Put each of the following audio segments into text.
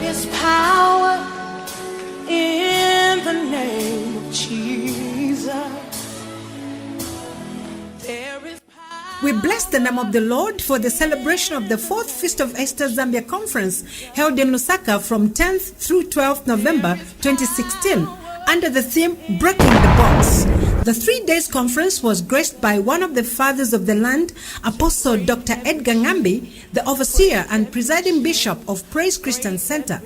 is power in the name of Jesus. There is We bless the name of the Lord for the celebration of the 4th Feast of Esther Zambia Conference held in Lusaka from 10th through 12th November 2016 under the theme Breaking the Box. The 3 days conference was graced by one of the fathers of the land, Apostle Dr. Edgar Ngambi, the overseer and presiding bishop of Praise Christian Center.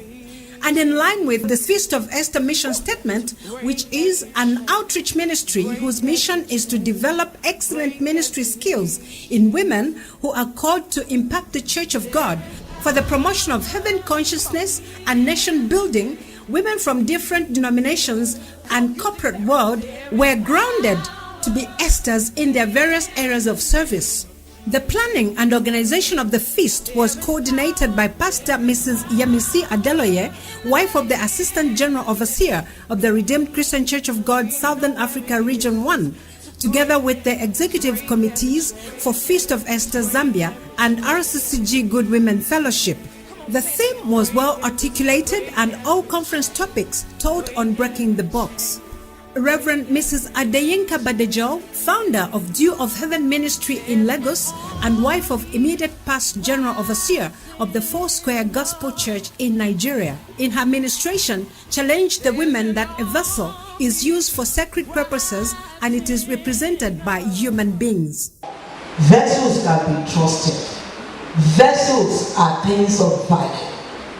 And in line with the Feast of Esther mission statement, which is an outreach ministry whose mission is to develop excellent ministry skills in women who are called to impact the Church of God for the promotion of heaven consciousness and nation building, women from different denominations and corporate world were grounded to be Esthers in their various areas of service. The planning and organization of the feast was coordinated by Pastor Mrs. Yemisi Adeloye, wife of the Assistant General Overseer of the Redeemed Christian Church of God, Southern Africa Region 1, together with the executive committees for Feast of Esther Zambia and RCCG Good Women Fellowship. The theme was well articulated and all conference topics taught on breaking the box. Reverend Mrs. Adeyinka Badejo, founder of Dew of Heaven Ministry in Lagos and wife of immediate past General Overseer of the Four Square Gospel Church in Nigeria, in her ministration challenged the women that a vessel is used for sacred purposes and it is represented by human beings. Vessels can be trusted. Vessels are things of value.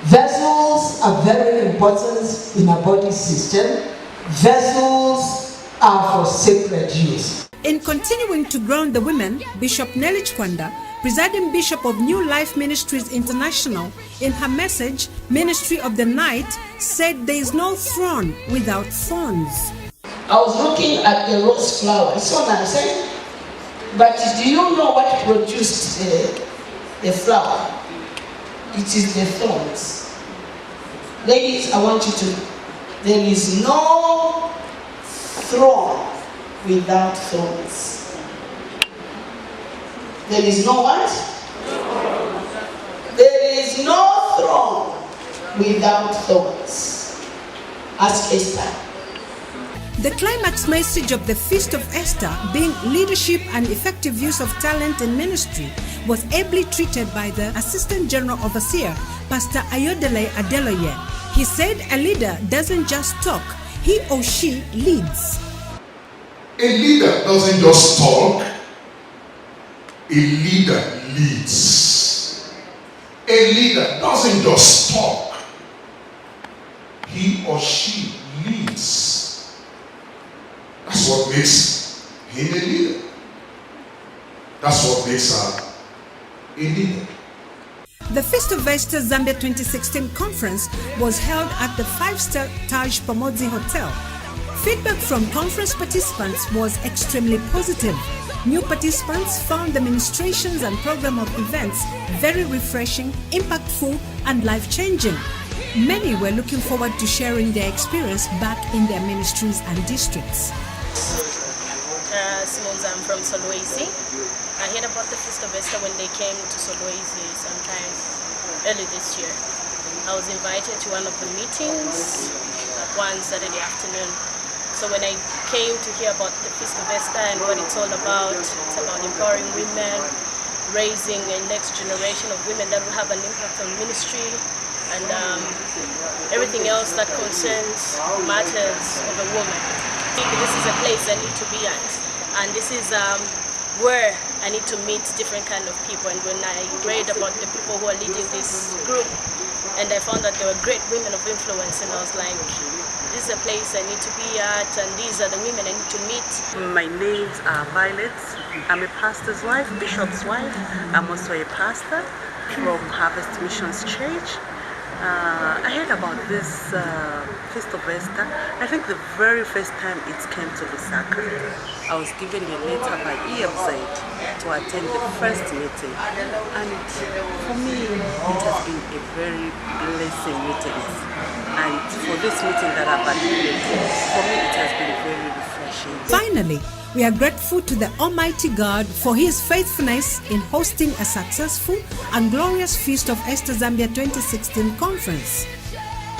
Vessels are very important in our body system. Vessels are for sacred use. In continuing to ground the women, Bishop Nelly Chkwanda, presiding bishop of New Life Ministries International, in her message, Ministry of the Night, said there is no throne without thorns. I was looking at the rose flower. It's so nice, but do you know what produced the flower? It is the thorns. Ladies, I want you to, there is no throne without thorns. There is no what? There is no throne without thorns. Ask Esther. The climax message of the Feast of Esther, being leadership and effective use of talent in ministry, was ably treated by the Assistant General Overseer, Pastor Ayodele Adeloye. He said a leader doesn't just talk, he or she leads. A leader doesn't just talk, a leader leads. A leader doesn't just talk, he or she leads. That's what makes him a leader. That's what makes her a leader. The Feast of Esther Zambia 2016 conference was held at the 5-star Taj Pamodzi Hotel. Feedback from conference participants was extremely positive. New participants found the ministrations and program of events very refreshing, impactful, and life-changing. Many were looking forward to sharing their experience back in their ministries and districts. I'm from Solwezi. I heard about the Feast of Esther when they came to Solwezi sometime early this year. I was invited to one of the meetings at one Saturday afternoon. So when I came to hear about the Feast of Esther and what it's all about, it's about empowering women, raising a next generation of women that will have an impact on ministry and everything else that concerns matters of a woman. This is a place I need to be at, and this is where I need to meet different kind of people. And when I read about the people who are leading this group, and I found that they were great women of influence, and I was like, this is a place I need to be at, and these are the women I need to meet. My names are Violet. I'm a pastor's wife, bishop's wife. I'm also a pastor from Harvest Missions Church. I heard about this Feast of Esther. I think the very first time it came to Lusaka, I was given a letter by EFZ to attend the first meeting, and for me it has been a very blessing meeting, and for this meeting that I've attended, for me it has been very refreshing. Finally, we are grateful to the Almighty God for His faithfulness in hosting a successful and glorious Feast of Esther Zambia 2016 conference.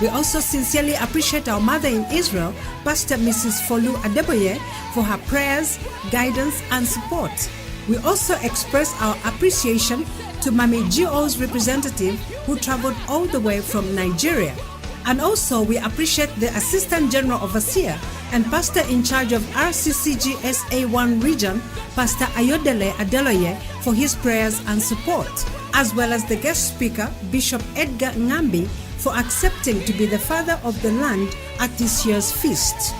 We also sincerely appreciate our mother in Israel, Pastor Mrs. Folu Adeboye, for her prayers, guidance, and support. We also express our appreciation to Mami G.O.'s representative who traveled all the way from Nigeria. And also we appreciate the Assistant General Overseer and Pastor in charge of RCCG SA1 region, Pastor Ayodele Adeloye, for his prayers and support, as well as the guest speaker, Bishop Edgar Ngambi, for accepting to be the father of the land at this year's feast.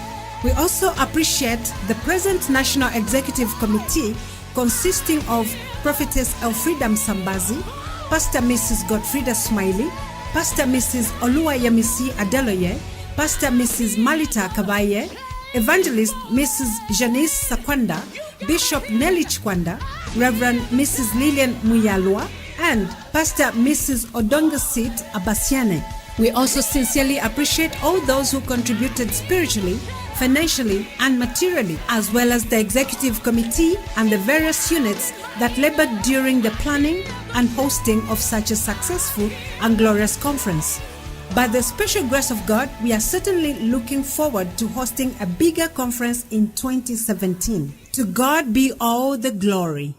We also appreciate the present National Executive Committee consisting of Prophetess Elfrida Msambazi, Pastor Mrs. Godfrida Smiley, Pastor Mrs. Oluwayemisi Adeloye, Pastor Mrs. Malita Kabaye, Evangelist Mrs. Janice Sakwanda, Bishop Nelly Chikwanda, Reverend Mrs. Lillian Muyalwa, and Pastor Mrs. Odongasit Abasiane. We also sincerely appreciate all those who contributed spiritually, financially, and materially, as well as the executive committee and the various units that labored during the planning and hosting of such a successful and glorious conference. By the special grace of God, we are certainly looking forward to hosting a bigger conference in 2017. To God be all the glory.